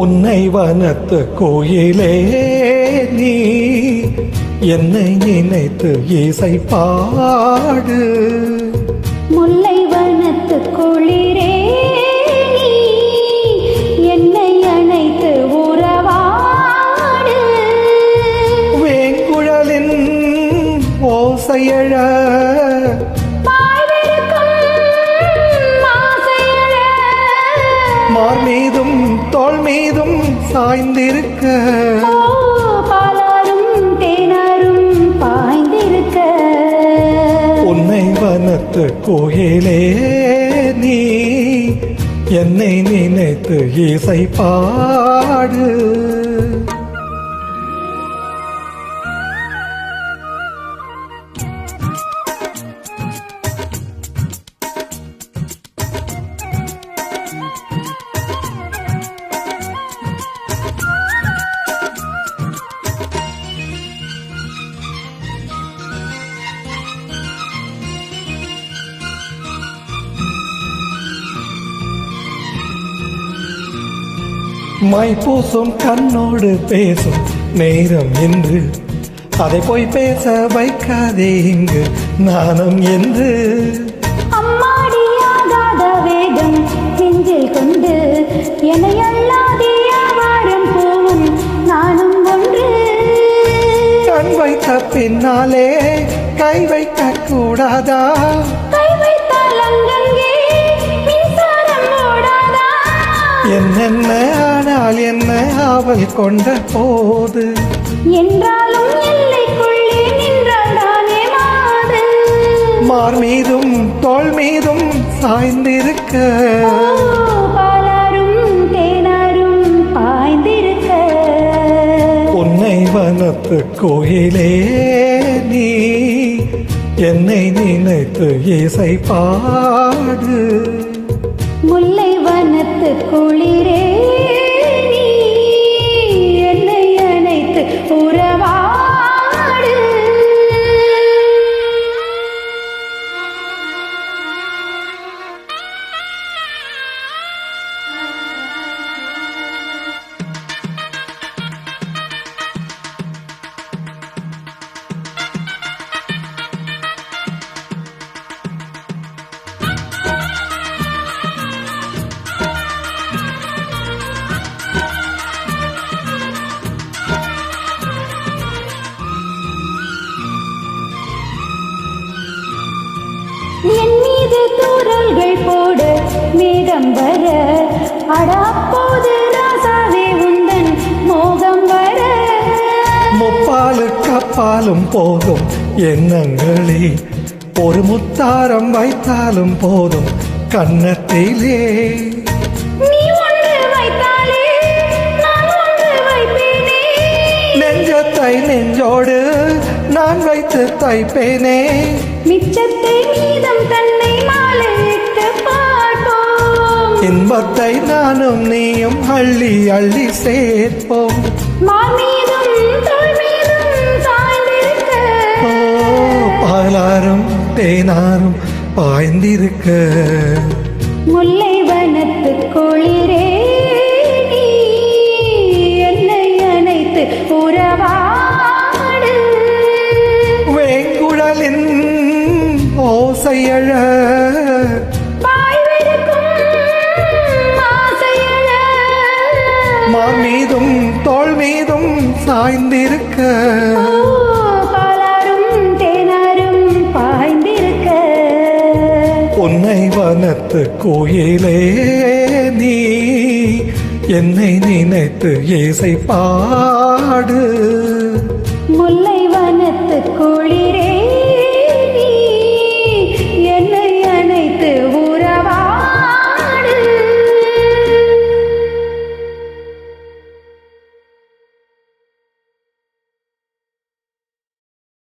உன்னை வனத்து கோயிலே நீ என்னை நினைத்து இசை பாடு. முல்லை வனத்து குளிரே நீ என்னை அணைத்து உறவாடு. வேங்குழலின் ஓசையழ மார் மீதும் தோள் மீதும் சாய்ந்திருக்க பாலாரும் தேனாரும் பாய்ந்திருக்க. உன்னை வனத்து கோயிலே நீ என்னை நினைத்து இசை பாடு. மை பூசும் கண்ணோடு பேசும் நேரம் என்று அதை போய் பேச வைக்காதே இங்கு நாணம் என்று. அம்மாடியாகாத வேகம் நெஞ்சில் கொண்டு என்னையல்லாதே வாரம் போவும் நானும் ஒன்று. கண் வைத்த பின்னாலே கை வைக்க கூடாதா? கை வைத்தால் அங்கங்கே மின்சாரம் ஓடாதா? என்னென்ன ஆனால் என்ன ஆவல் கொண்ட போது என்றாலும் எல்லைக்குள்ளே நின்றால் தானே மாது. மார் மீதும் தோள் மீதும் சாய்ந்திருக்க பாலாரும் தேனாரும் பாய்ந்திருக்க. உன்னை வனத்து கோயிலே நீ என்னை நினைத்து இசை பாடு. முல்லை வனத்து குளிரே நீ என்னை அணைத்து உறவாடு. என் மீது தூறல்கள் போட மேகம் வர அடாப்போது ராசாவே உந்தன் மோகம் வர. முப்பாலு கப்பாலும் போதும் எண்ணங்களே ஒரு முத்தாரம் வைத்தாலும் போதும் கன்னத்திலே. நீ ஒன்று வைத்தாலே நான் ஒன்று வைப்பேனே. நெஞ்சத்தை நெஞ்சோடு நான் வைத்து தைப்பேனே. மிச்சத்தை மீதம் தன்னை மாலையிட்டு பார்ப்போம். இன்பத்தை நானும் நீயும் அள்ளி அள்ளி சேர்ப்போம். மார் மீதும் தோள் மீதும் சாய்ந்திருக்க பாலாரும் தேனாரும் பாய்ந்திருக்க. முல்லை வனத்து குளிரே நீ என்னை அணைத்து உறவாடு. வேங்குழலின் ஓசையழ மார் மீதும் தோள் மீதும் சாய்ந்திருக்க பாலாரும் தேனாரும் பாய்ந்திருக்க. உன்னை வனத்து கோயிலே நீ என்னை நினைத்து இசை பாடு. முல்லை வனத்து குளிரே